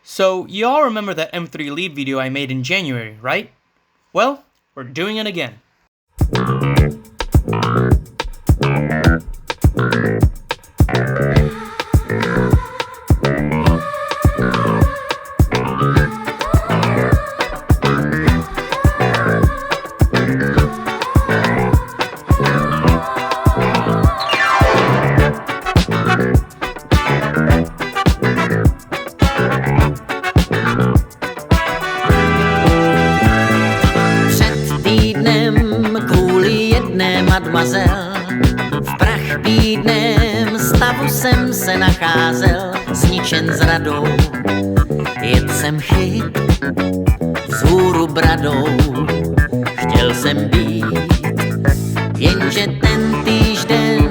So, you all remember that M3 lead video I made in January, right? Well, we're doing it again. V prachbídném stavu jsem se nacházel, zničen zradou. Jet jsem chyt vzhůru bradou, chtěl jsem být, jenže ten týžden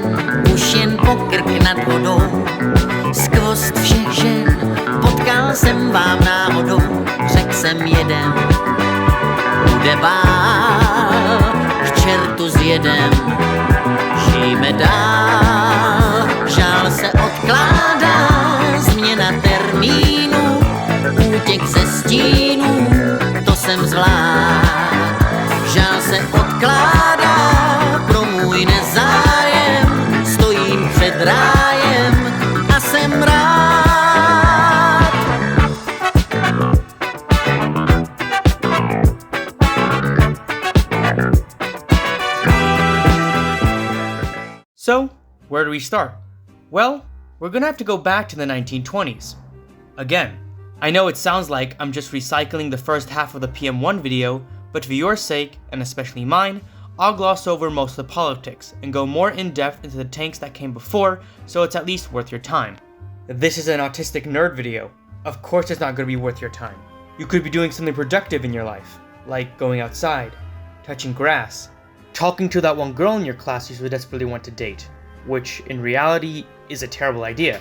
už jen pokrk nad vodou. Skvost všech žen potkal jsem vám náhodou, řekl jsem jeden, bude bál, k čertu zjedem. Žijeme dál, žál se odkládá, změna termínu, útěk ze stínů, to jsem zvlád. Žál se odkládá pro můj nezájem, stojím před rájem a jsem rád. So, where do we start? Well, we're gonna have to go back to the 1920s. Again, I know it sounds like I'm just recycling the first half of the PM1 video, but for your sake, and especially mine, I'll gloss over most of the politics and go more in depth into the tanks that came before, so it's at least worth your time. This is an autistic nerd video. Of course it's not gonna be worth your time. You could be doing something productive in your life, like going outside, touching grass, talking to that one girl in your class you so desperately want to date, which in reality is a terrible idea.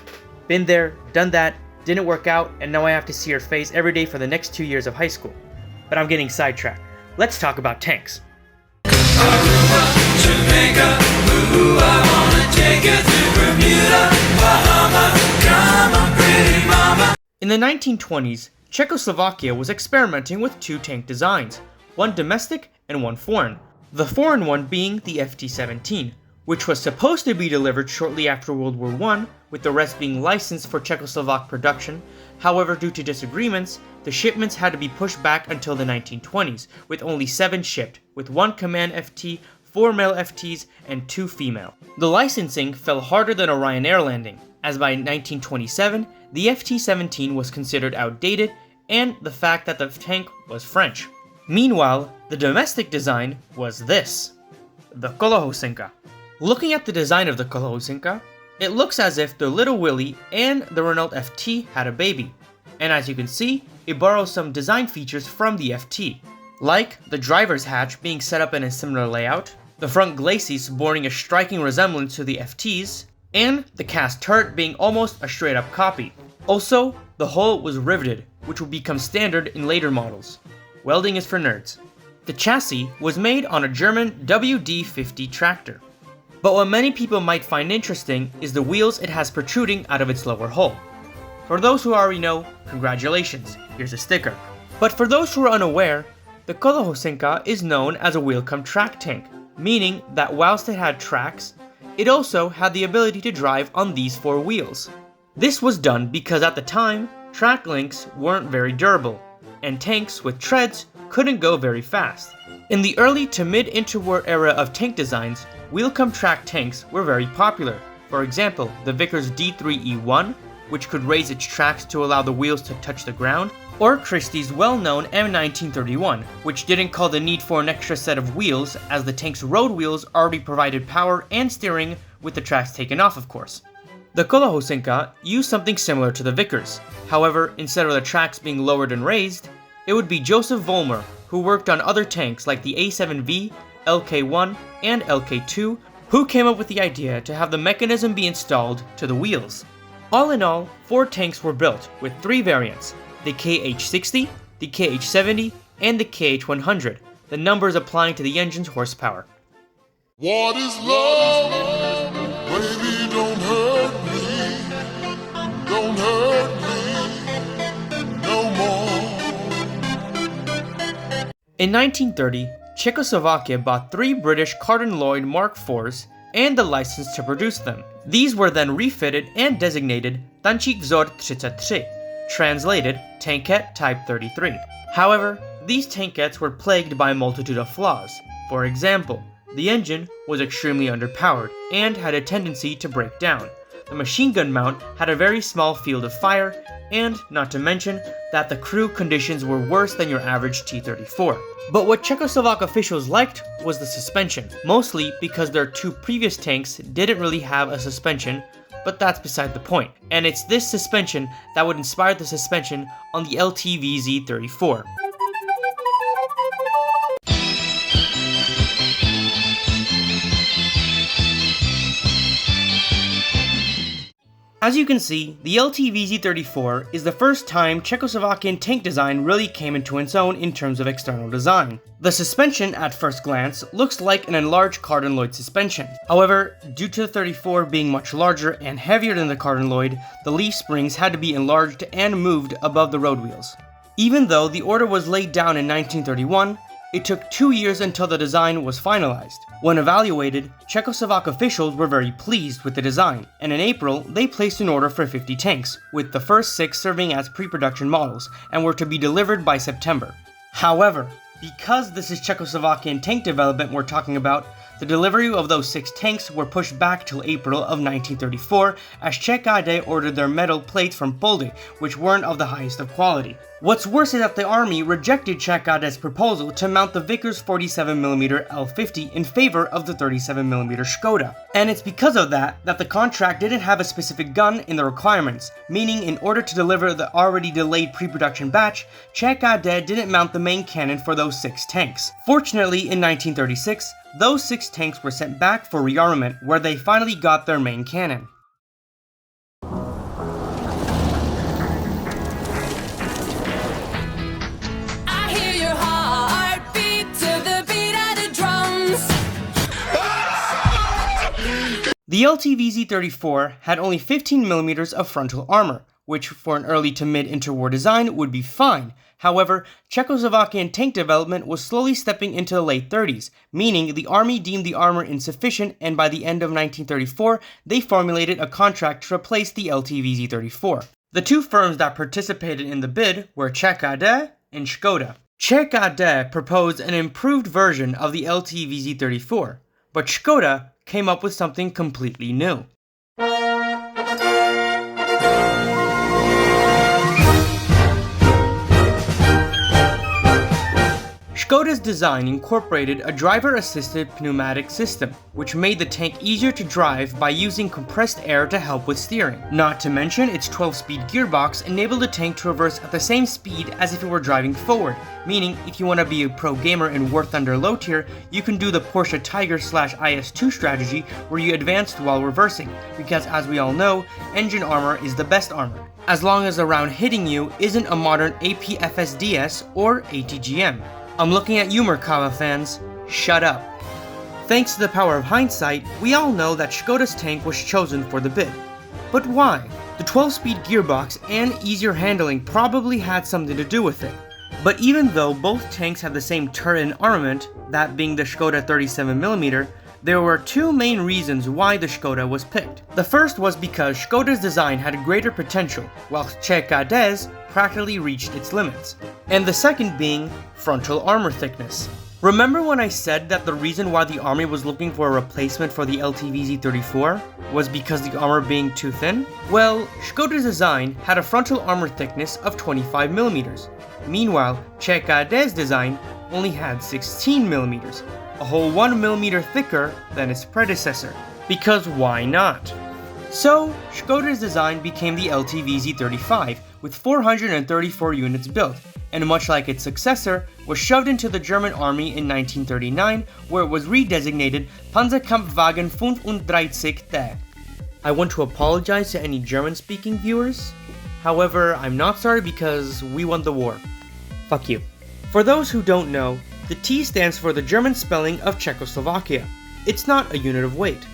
Been there, done that, didn't work out, and now I have to see her face every day for the next 2 years of high school. But I'm getting sidetracked. Let's talk about tanks. Aruba, Jamaica, ooh, I wanna take you to Bermuda, Bahama, come on pretty mama. In the 1920s, Czechoslovakia was experimenting with two tank designs, one domestic and one foreign. The foreign one being the Ft-17, which was supposed to be delivered shortly after World War I, with the rest being licensed for Czechoslovak production. However, due to disagreements, the shipments had to be pushed back until the 1920s, with only 7 shipped, with 1 command FT, 4 male FTs, and 2 female. The licensing fell harder than a Ryanair landing, as by 1927, the Ft-17 was considered outdated, and the fact that the tank was French. Meanwhile, the domestic design was this, the Kolohousenka. Looking at the design of the Kolohousenka, it looks as if the Little Willie and the Renault FT had a baby, and as you can see, it borrows some design features from the FT, like the driver's hatch being set up in a similar layout, the front glacis bearing a striking resemblance to the FT's, and the cast turret being almost a straight up copy. Also, the hull was riveted, which would become standard in later models. Welding is for nerds. The chassis was made on a German WD-50 tractor. But what many people might find interesting is the wheels it has protruding out of its lower hull. For those who already know, congratulations, here's a sticker. But for those who are unaware, the Kolohousenka is known as a wheel-cum-track tank, meaning that whilst it had tracks, it also had the ability to drive on these 4 wheels. This was done because at the time, track links weren't very durable, and tanks with treads couldn't go very fast. In the early to mid-interwar era of tank designs, wheel-cum-track tanks were very popular. For example, the Vickers D3E1, which could raise its tracks to allow the wheels to touch the ground, or Christie's well-known M1931, which didn't call the need for an extra set of wheels as the tank's road wheels already provided power and steering with the tracks taken off, of course. The Kolohousenka used something similar to the Vickers. However, instead of the tracks being lowered and raised, it would be Joseph Vollmer, who worked on other tanks like the A7V, LK1, and LK2, who came up with the idea to have the mechanism be installed to the wheels. All in all, 4 tanks were built, with 3 variants, the KH60, the KH70, and the KH100, the numbers applying to the engine's horsepower. What is love? Baby, don't hurt me. Don't hurt me. In 1930, Czechoslovakia bought 3 British Carden Loyd Mark IVs and the license to produce them. These were then refitted and designated Tankette Vz.33, translated Tankette Type 33. However, these tankettes were plagued by a multitude of flaws. For example, the engine was extremely underpowered and had a tendency to break down. The machine gun mount had a very small field of fire, and not to mention that the crew conditions were worse than your average T-34. But what Czechoslovak officials liked was the suspension, mostly because their 2 previous tanks didn't really have a suspension, but that's beside the point. And it's this suspension that would inspire the suspension on the Lt.Vz 34. As you can see, the Lt.Vz 34 is the first time Czechoslovakian tank design really came into its own in terms of external design. The suspension, at first glance, looks like an enlarged Carden Loyd suspension. However, due to the 34 being much larger and heavier than the Carden Loyd, the leaf springs had to be enlarged and moved above the road wheels. Even though the order was laid down in 1931, it took 2 years until the design was finalized. When evaluated, Czechoslovak officials were very pleased with the design, and in April, they placed an order for 50 tanks, with the first 6 serving as pre-production models, and were to be delivered by September. However, because this is Czechoslovakian tank development we're talking about, the delivery of those 6 tanks were pushed back till April of 1934, as Czech.A ordered their metal plates from Poland, which weren't of the highest of quality. What's worse is that the army rejected Czech.A's proposal to mount the Vickers 47mm L50 in favor of the 37mm Škoda. And it's because of that the contract didn't have a specific gun in the requirements, meaning in order to deliver the already delayed pre-production batch, Czech.A didn't mount the main cannon for those 6 tanks. Fortunately, in 1936, those 6 tanks were sent back for rearmament, where they finally got their main cannon. The Lt.Vz 34 had only 15mm of frontal armor, which for an early to mid-interwar design would be fine. However, Czechoslovakian tank development was slowly stepping into the late 30s, meaning the army deemed the armor insufficient, and by the end of 1934, they formulated a contract to replace the Lt.Vz 34. The 2 firms that participated in the bid were Czech.A and Škoda. Czech.A proposed an improved version of the Lt.Vz 34, but Škoda came up with something completely new. Škoda's design incorporated a driver-assisted pneumatic system, which made the tank easier to drive by using compressed air to help with steering. Not to mention, its 12-speed gearbox enabled the tank to reverse at the same speed as if it were driving forward, meaning if you want to be a pro gamer in War Thunder low tier, you can do the Porsche Tiger / IS-2 strategy where you advanced while reversing, because as we all know, engine armor is the best armor, as long as the round hitting you isn't a modern AP-FSDS or ATGM. I'm looking at you, Merkava fans. Shut up. Thanks to the power of hindsight, we all know that Škoda's tank was chosen for the bid. But why? The 12-speed gearbox and easier handling probably had something to do with it. But even though both tanks had the same turret and armament, that being the Škoda 37mm, there were 2 main reasons why the Škoda was picked. The first was because Škoda's design had greater potential, whilst Czech.A's practically reached its limits. And the second being frontal armor thickness. Remember when I said that the reason why the army was looking for a replacement for the Lt.Vz 34 was because the armor being too thin? Well, Škoda's design had a frontal armor thickness of 25mm. Meanwhile, Czech.A's design only had 16mm, a whole 1mm thicker than its predecessor. Because why not? So, Škoda's design became the Lt.Vz 35, with 434 units built, and much like its successor, was shoved into the German army in 1939, where it was redesignated Panzerkampfwagen 35T. I want to apologize to any German-speaking viewers. However, I'm not sorry because we won the war. Fuck you. For those who don't know, the T stands for the German spelling of Czechoslovakia. It's not a unit of weight.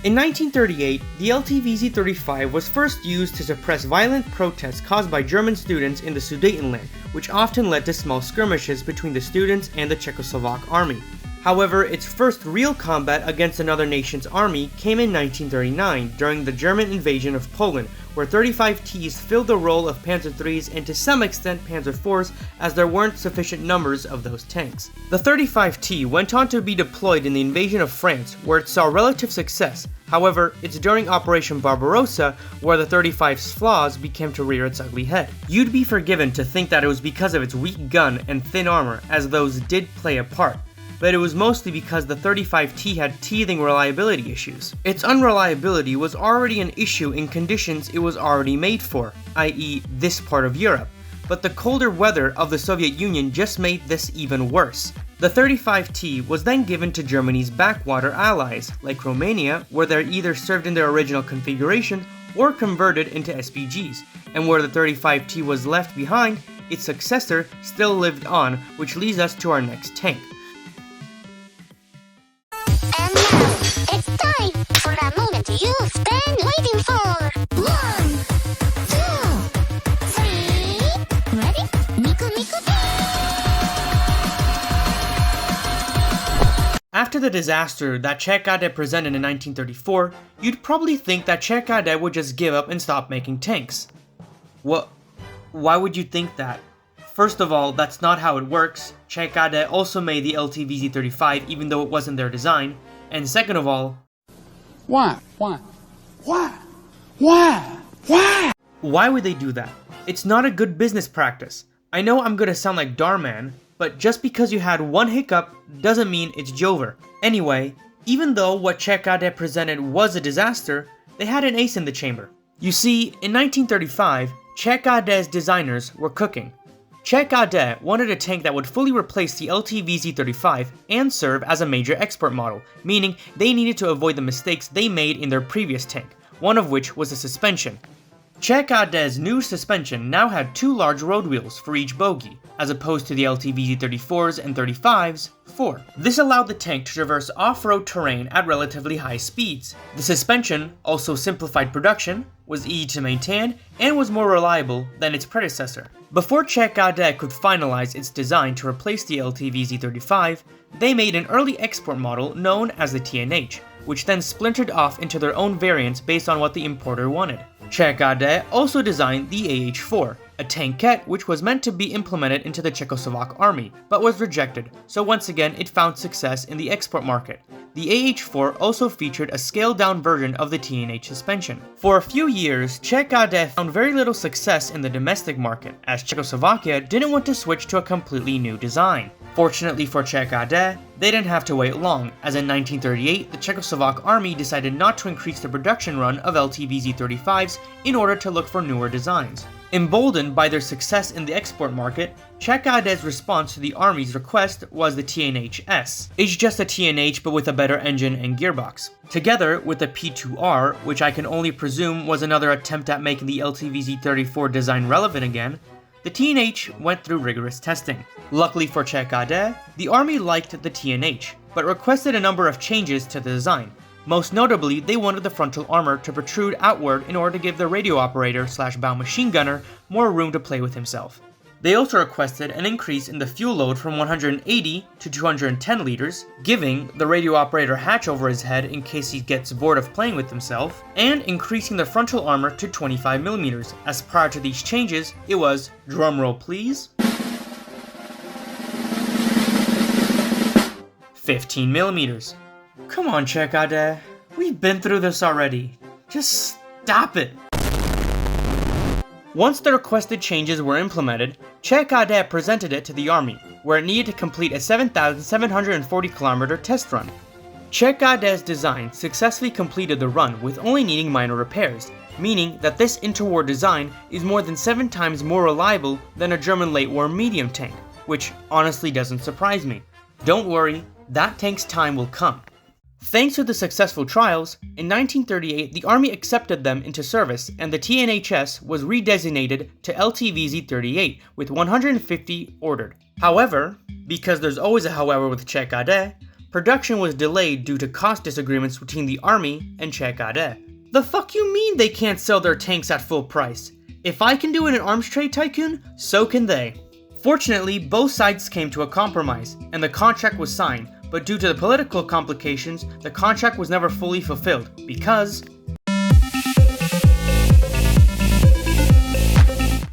In 1938, the Lt.Vz.35 was first used to suppress violent protests caused by German students in the Sudetenland, which often led to small skirmishes between the students and the Czechoslovak army. However, its first real combat against another nation's army came in 1939 during the German invasion of Poland, where 35Ts filled the role of Panzer IIIs and to some extent Panzer IVs, as there weren't sufficient numbers of those tanks. The 35T went on to be deployed in the invasion of France, where it saw relative success. However, it's during Operation Barbarossa where the 35's flaws began to rear its ugly head. You'd be forgiven to think that it was because of its weak gun and thin armor, as those did play a part, but it was mostly because the 35T had teething reliability issues. Its unreliability was already an issue in conditions it was already made for, i.e. this part of Europe, but the colder weather of the Soviet Union just made this even worse. The 35T was then given to Germany's backwater allies, like Romania, where they're either served in their original configuration or converted into SPGs, and where the 35T was left behind, its successor still lived on, which leads us to our next tank. And now, it's time for that moment you've been waiting for! 1, 2, 3, ready? Miku miku! After the disaster that Czech presented in 1934, you'd probably think that Czech would just give up and stop making tanks. What? Why would you think that? First of all, that's not how it works. Czech also made the Lt.Vz.35 even though it wasn't their design. And second of all, Why why would they do that? It's not a good business practice. I know I'm gonna sound like Darman, but just because you had one hiccup doesn't mean it's Jover. Anyway, even though what Czech presented was a disaster, they had an ace in the chamber. You see, in 1935, Czech designers were cooking. Czech wanted a tank that would fully replace the Lt.Vz.35 and serve as a major export model, meaning they needed to avoid the mistakes they made in their previous tank, one of which was the suspension. Czech's new suspension now had 2 large road wheels for each bogie, as opposed to the Lt.Vz.34's and 35's 4. This allowed the tank to traverse off-road terrain at relatively high speeds. The suspension also simplified production, was easy to maintain, and was more reliable than its predecessor. Before Czech could finalize its design to replace the Lt.Vz.35, they made an early export model known as the TNH, which then splintered off into their own variants based on what the importer wanted. Czech also designed the AH-4, a tankette which was meant to be implemented into the Czechoslovak army, but was rejected, so once again it found success in the export market. The AH-4 also featured a scaled-down version of the TNH suspension. For a few years, Czech found very little success in the domestic market, as Czechoslovakia didn't want to switch to a completely new design. Fortunately for Czech they didn't have to wait long, as in 1938 the Czechoslovak army decided not to increase the production run of Lt.Vz.35s in order to look for newer designs. Emboldened by their success in the export market, Czech's response to the army's request was the TNH-S. It's just a TNH but with a better engine and gearbox. Together with the P2R, which I can only presume was another attempt at making the Lt.Vz.34 design relevant again, the TNH went through rigorous testing. Luckily for Czech the army liked the TNH, but requested a number of changes to the design. Most notably, they wanted the frontal armor to protrude outward in order to give the radio operator/bow machine gunner more room to play with himself. They also requested an increase in the fuel load from 180 to 210 liters, giving the radio operator hatch over his head in case he gets bored of playing with himself, and increasing the frontal armor to 25mm, as prior to these changes, it was, drumroll please, 15mm. Come on, Czech, we've been through this already. Just stop it. Once the requested changes were implemented, Czech presented it to the army, where it needed to complete a 7,740km test run. Czech's design successfully completed the run with only needing minor repairs, meaning that this interwar design is more than 7 times more reliable than a German late-war medium tank, which honestly doesn't surprise me. Don't worry, that tank's time will come. Thanks to the successful trials, in 1938 the army accepted them into service and the TNHS was redesignated to Lt.Vz.38 with 150 ordered. However, because there's always a however with Czech production was delayed due to cost disagreements between the army and Czech AD. The fuck you mean they can't sell their tanks at full price? If I can do it in arms trade tycoon, so can they. Fortunately, both sides came to a compromise, and the contract was signed, but due to the political complications, the contract was never fully fulfilled, because...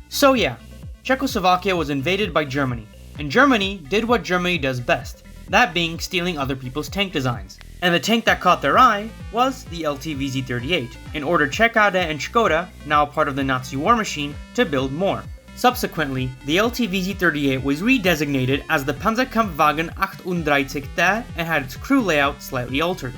So yeah, Czechoslovakia was invaded by Germany, and Germany did what Germany does best, that being stealing other people's tank designs. And the tank that caught their eye was the Lt.Vz.38, and ordered Czech AD and Škoda, now part of the Nazi war machine, to build more. Subsequently, the Lt.Vz.38 was redesignated as the Panzerkampfwagen 38T and had its crew layout slightly altered.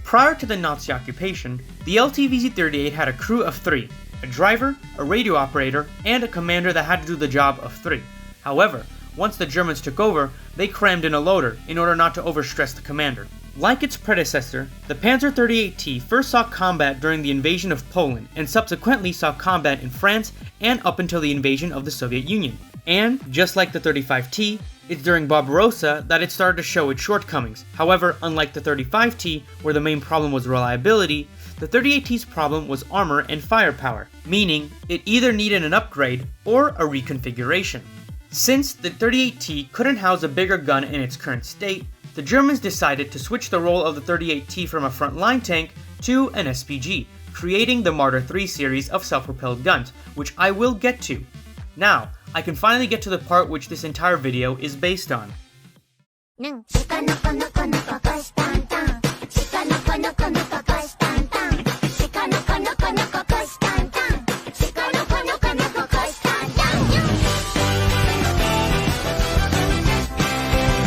Prior to the Nazi occupation, the Lt.Vz.38 had a crew of 3, a driver, a radio operator, and a commander that had to do the job of 3. However, once the Germans took over, they crammed in a loader in order not to overstress the commander. Like its predecessor, the Panzer 38T first saw combat during the invasion of Poland and subsequently saw combat in France and up until the invasion of the Soviet Union. And, just like the 35T, it's during Barbarossa that it started to show its shortcomings. However, unlike the 35T, where the main problem was reliability, the 38T's problem was armor and firepower, meaning it either needed an upgrade or a reconfiguration. Since the 38T couldn't house a bigger gun in its current state, the Germans decided to switch the role of the 38T from a front-line tank to an SPG, creating the Marder III series of self-propelled guns, which I will get to. Now, I can finally get to the part which this entire video is based on.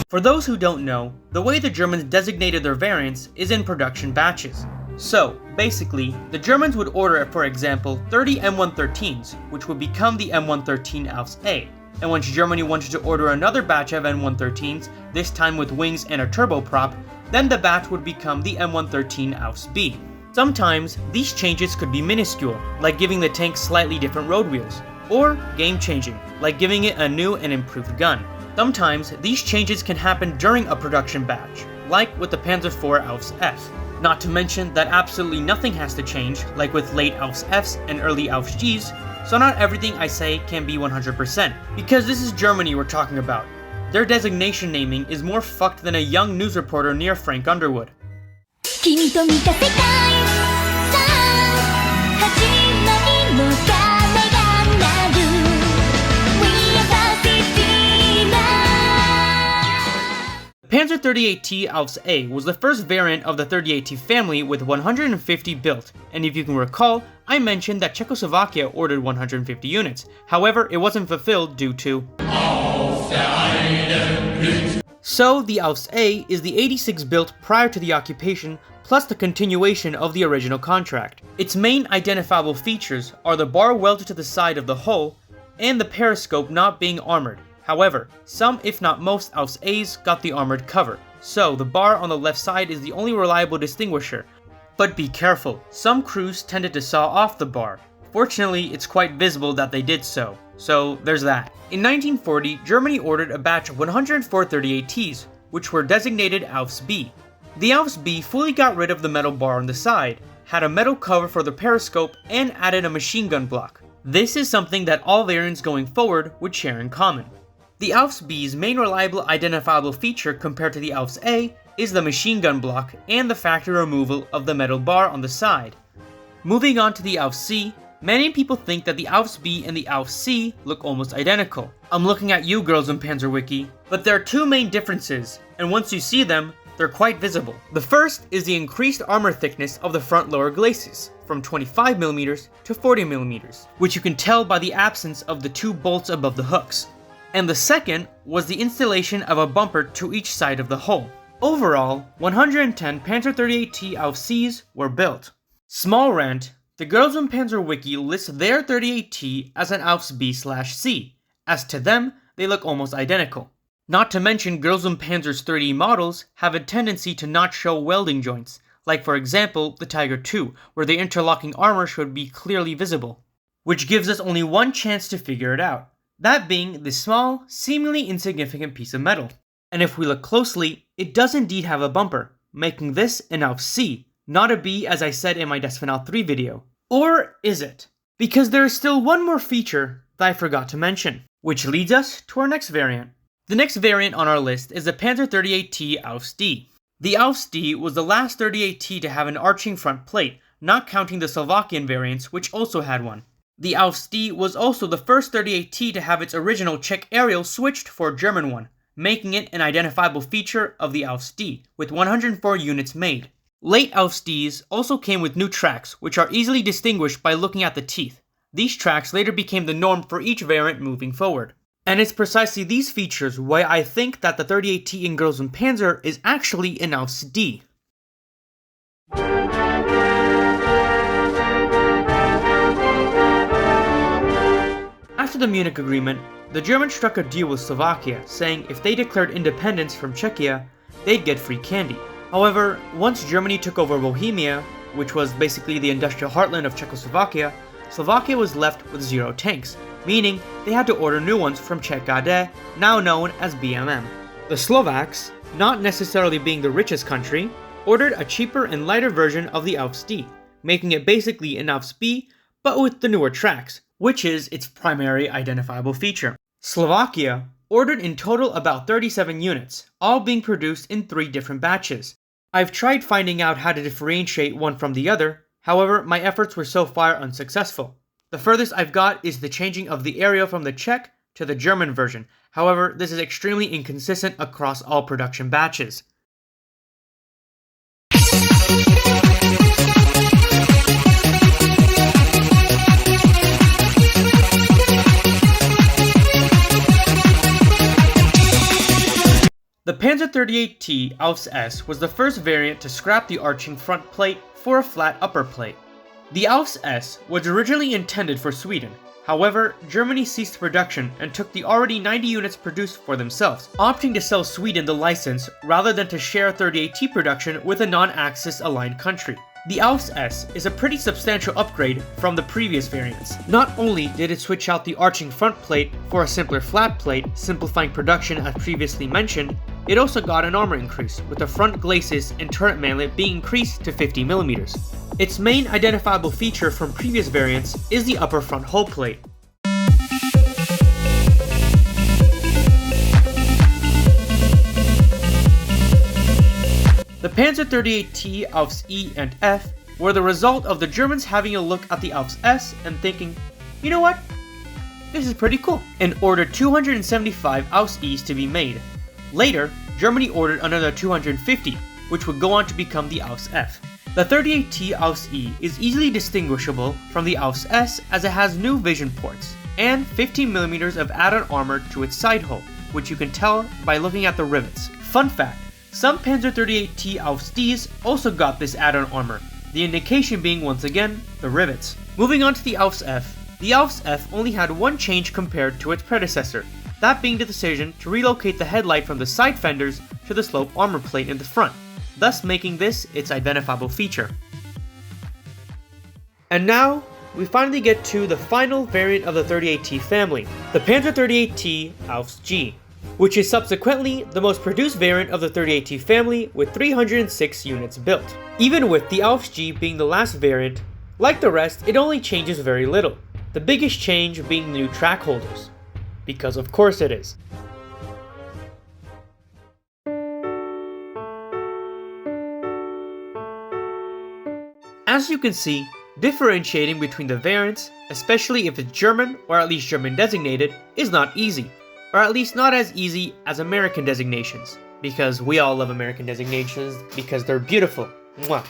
For those who don't know, the way the Germans designated their variants is in production batches. So, basically, the Germans would order, for example, 30 M113s, which would become the M113 Ausf.A. And once Germany wanted to order another batch of M113s, this time with wings and a turboprop, then the batch would become the M113 Ausf.B. Sometimes, these changes could be minuscule, like giving the tank slightly different road wheels, or game-changing, like giving it a new and improved gun. Sometimes, these changes can happen during a production batch, like with the Panzer IV Ausf.F. Not to mention that absolutely nothing has to change, like with late Ausf.Fs and early Ausf.Gs, so not everything I say can be 100%, because this is Germany we're talking about. Their designation naming is more fucked than a young news reporter near Frank Underwood. Panzer 38T Ausf.A was the first variant of the 38T family with 150 built, and if you can recall, I mentioned that Czechoslovakia ordered 150 units, however it wasn't fulfilled due to... So the Ausf.A is the 86 built prior to the occupation, plus the continuation of the original contract. Its main identifiable features are the bar welded to the side of the hull, and the periscope not being armored. However, some if not most Ausf.As got the armored cover, so the bar on the left side is the only reliable distinguisher. But be careful, some crews tended to saw off the bar. Fortunately, it's quite visible that they did so there's that. In 1940, Germany ordered a batch of 104 38Ts, which were designated Ausf.B. The Ausf.B fully got rid of the metal bar on the side, had a metal cover for the periscope, and added a machine gun block. This is something that all variants going forward would share in common. The Ausf.B's main reliable identifiable feature compared to the Ausf.A is the machine gun block and the factory removal of the metal bar on the side. Moving on to the Ausf.C, many people think that the Ausf.B and the Ausf.C look almost identical. I'm looking at you girls in PanzerWiki, but there are two main differences, and once you see them, they're quite visible. The first is the increased armor thickness of the front lower glacis, from 25mm to 40mm, which you can tell by the absence of the two bolts above the hooks. And the second was the installation of a bumper to each side of the hull. Overall, 110 Panzer 38T Ausf.Cs were built. Small rant, the girls in PanzerWiki list their 38T as an Ausf.B/C. As to them, they look almost identical. Not to mention girls in Panzer's 3D models have a tendency to not show welding joints, like for example the Tiger II, where the interlocking armor should be clearly visible. Which gives us only one chance to figure it out. That being this small, seemingly insignificant piece of metal. And if we look closely, it does indeed have a bumper, making this an Ausf.C, not a B as I said in my Lt.Vz video. Or is it? Because there is still one more feature that I forgot to mention, which leads us to our next variant. The next variant on our list is the Panzer XXXT Ausf.D. The Ausf.D was the last 38T to have an arching front plate, not counting the Slovakian variants which also had one. The Ausf.D was also the first 38T to have its original Czech aerial switched for a German one, making it an identifiable feature of the Ausf.D, with 104 units made. Late Ausf.Ds also came with new tracks, which are easily distinguished by looking at the teeth. These tracks later became the norm for each variant moving forward. And it's precisely these features why I think that the 38T in Großen Panzer is actually an Ausf.D. After the Munich Agreement, the Germans struck a deal with Slovakia, saying if they declared independence from Czechia, they'd get free candy. However, once Germany took over Bohemia, which was basically the industrial heartland of Czechoslovakia, Slovakia was left with 0 tanks, meaning they had to order new ones from Czech.AD, now known as BMM. The Slovaks, not necessarily being the richest country, ordered a cheaper and lighter version of the Ausf.D, making it basically an Ausf.B, but with the newer tracks, which is its primary identifiable feature. Slovakia ordered in total about 37 units, all being produced in 3 different batches. I've tried finding out how to differentiate one from the other, however my efforts were so far unsuccessful. The furthest I've got is the changing of the aerial from the Czech to the German version, however this is extremely inconsistent across all production batches. The Panzer XXXT Ausf.S was the first variant to scrap the arching front plate for a flat upper plate. The Ausf.S was originally intended for Sweden, however, Germany ceased production and took the already 90 units produced for themselves, opting to sell Sweden the license rather than to share 38T production with a non-Axis aligned country. The Ausf.S is a pretty substantial upgrade from the previous variants. Not only did it switch out the arching front plate for a simpler flat plate, simplifying production as previously mentioned, it also got an armor increase, with the front glacis and turret manlet being increased to 50mm. Its main identifiable feature from previous variants is the upper front hull plate. The Panzer XXXT Ausf.E and F were the result of the Germans having a look at the Ausf.S and thinking, you know what, this is pretty cool, and ordered 275 Ausf.Es to be made. Later, Germany ordered another 250, which would go on to become the Ausf.F. The 38T Ausf.E is easily distinguishable from the Ausf.S as it has new vision ports, and 15mm of add-on armor to its side hull, which you can tell by looking at the rivets. Fun fact, some Panzer XXXT Ausf.Ds also got this add-on armor, the indication being once again the rivets. Moving on to the Ausf.F, the Ausf.F only had one change compared to its predecessor, that being the decision to relocate the headlight from the side fenders to the slope armor plate in the front, thus making this its identifiable feature. And now, we finally get to the final variant of the 38T family, the Panzer XXXT Ausf.G, which is subsequently the most produced variant of the 38T family with 306 units built. Even with the Ausf.G being the last variant, like the rest, it only changes very little, the biggest change being the new track holders. Because of course it is. As you can see, differentiating between the variants, especially if it's German or at least German designated, is not easy. Or at least not as easy as American designations, because we all love American designations because they're beautiful. Mwah.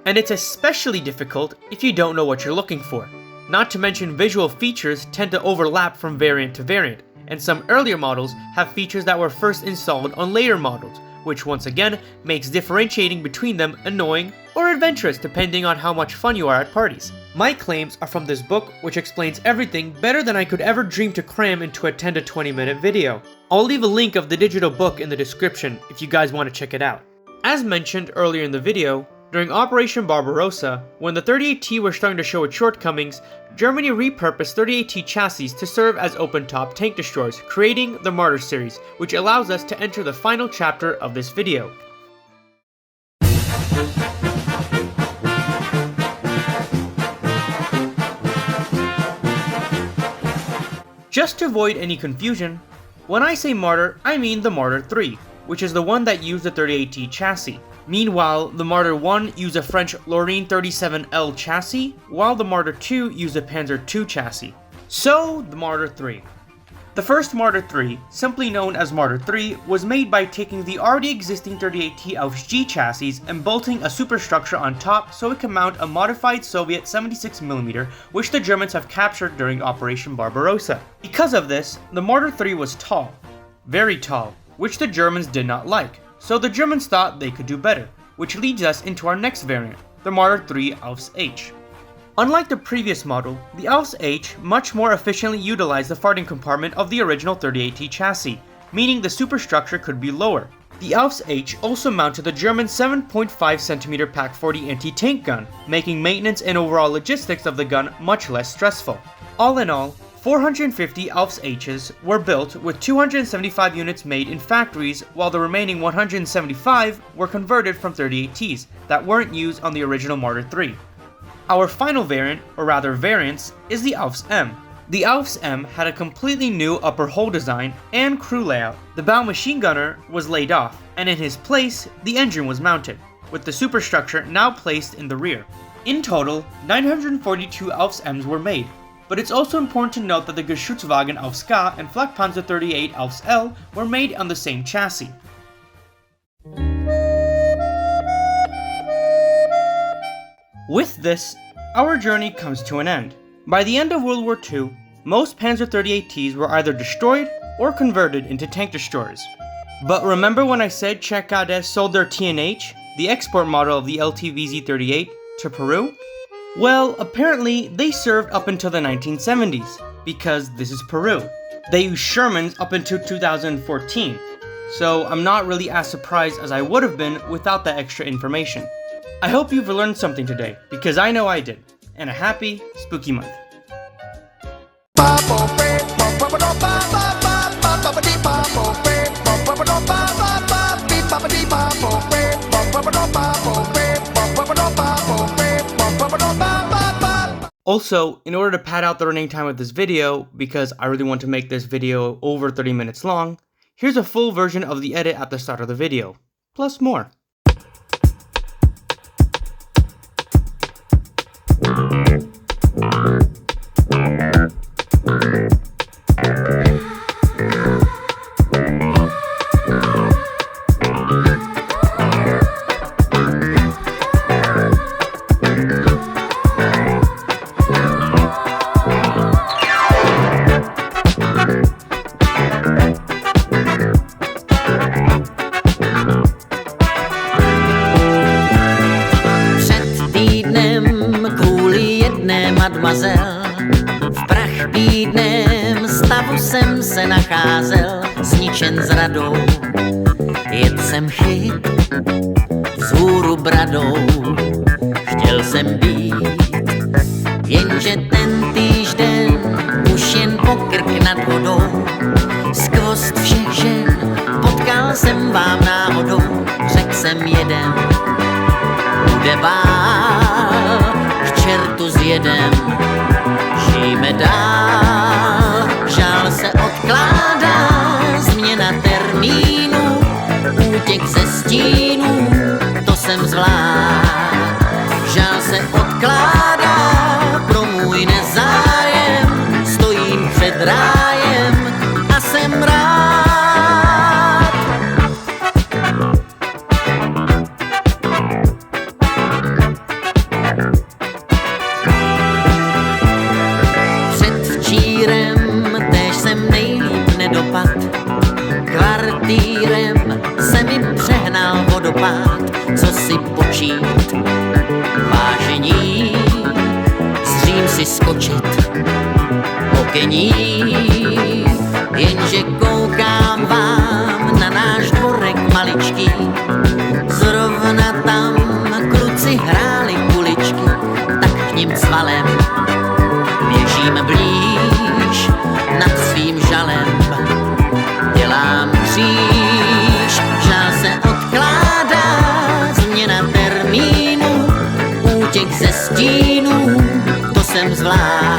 And it's especially difficult if you don't know what you're looking for. Not to mention visual features tend to overlap from variant to variant, and some earlier models have features that were first installed on later models, which once again makes differentiating between them annoying or adventurous depending on how much fun you are at parties. My claims are from this book, which explains everything better than I could ever dream to cram into a 10 to 20 minute video. I'll leave a link of the digital book in the description if you guys want to check it out. As mentioned earlier in the video, During Operation Barbarossa, when the 38T were starting to show its shortcomings, Germany repurposed 38T chassis to serve as open-top tank destroyers, creating the Marder series, which allows us to enter the final chapter of this video. Just to avoid any confusion, when I say Marder, I mean the Marder III, which is the one that used the 38T chassis. Meanwhile, the Marder I used a French Lorraine 37L chassis, while the Marder II used a Panzer II chassis. So, the Marder III. The first Marder III, simply known as Marder III, was made by taking the already existing 38T Ausf.G chassis and bolting a superstructure on top so it could mount a modified Soviet 76mm, which the Germans have captured during Operation Barbarossa. Because of this, the Marder III was tall, very tall, which the Germans did not like, so the Germans thought they could do better, which leads us into our next variant, the Marder III Ausf.H. Unlike the previous model, the Ausf.H much more efficiently utilized the farting compartment of the original 38T chassis, meaning the superstructure could be lower. The Ausf.H also mounted the German 7.5cm Pak 40 anti-tank gun, making maintenance and overall logistics of the gun much less stressful. All in all, 450 Ausf.H's were built, with 275 units made in factories, while the remaining 175 were converted from 38Ts that weren't used on the original Marder III. Our final variant, or rather variants, is the Ausf.M. The Ausf.M had a completely new upper hull design and crew layout. The bow machine gunner was laid off, and in his place, the engine was mounted, with the superstructure now placed in the rear. In total, 942 Ausf.Ms were made, but it's also important to note that the Geschützwagen Ausf.K and Flak Panzer 38 Ausf.L were made on the same chassis. With this, our journey comes to an end. By the end of World War II, most Panzer 38Ts were either destroyed or converted into tank destroyers. But remember when I said Czechoslovakia sold their T&H, the export model of the Lt.Vz. to Peru? Well, apparently they served up until the 1970s, because this is Peru. They used Shermans up until 2014, so I'm not really as surprised as I would have been without that extra information. I hope you've learned something today, because I know I did, and a happy, spooky month. Also, in order to pad out the running time of this video, because I really want to make this video over 30 minutes long, here's a full version of the edit at the start of the video, plus more. V prachbídném stavu jsem se nacházel, zničen zradou. Jet jsem chyt vzhůru bradou, chtěl jsem být, jenže ten týžden už jen pokrk nad vodou. Skvost všech žen potkal jsem vám náhodou, řekl jsem jeden, bude bál, k čertu zjedem, žijeme dál, žál se odkládá, změna termínu, útěk ze stínů, to jsem zvlád. Žál se odkládá pro můj nezájem, stojím před rájem a jsem rád. Kvartírem se mi přehnal vodopád, co si počít, vážení, zřím si skočit, okení, jenže koukám vám na náš dvorek maličký, zrovna tam kluci kříž, žál se odkládá, změna termínu, útěk ze stínů, to jsem zvládl.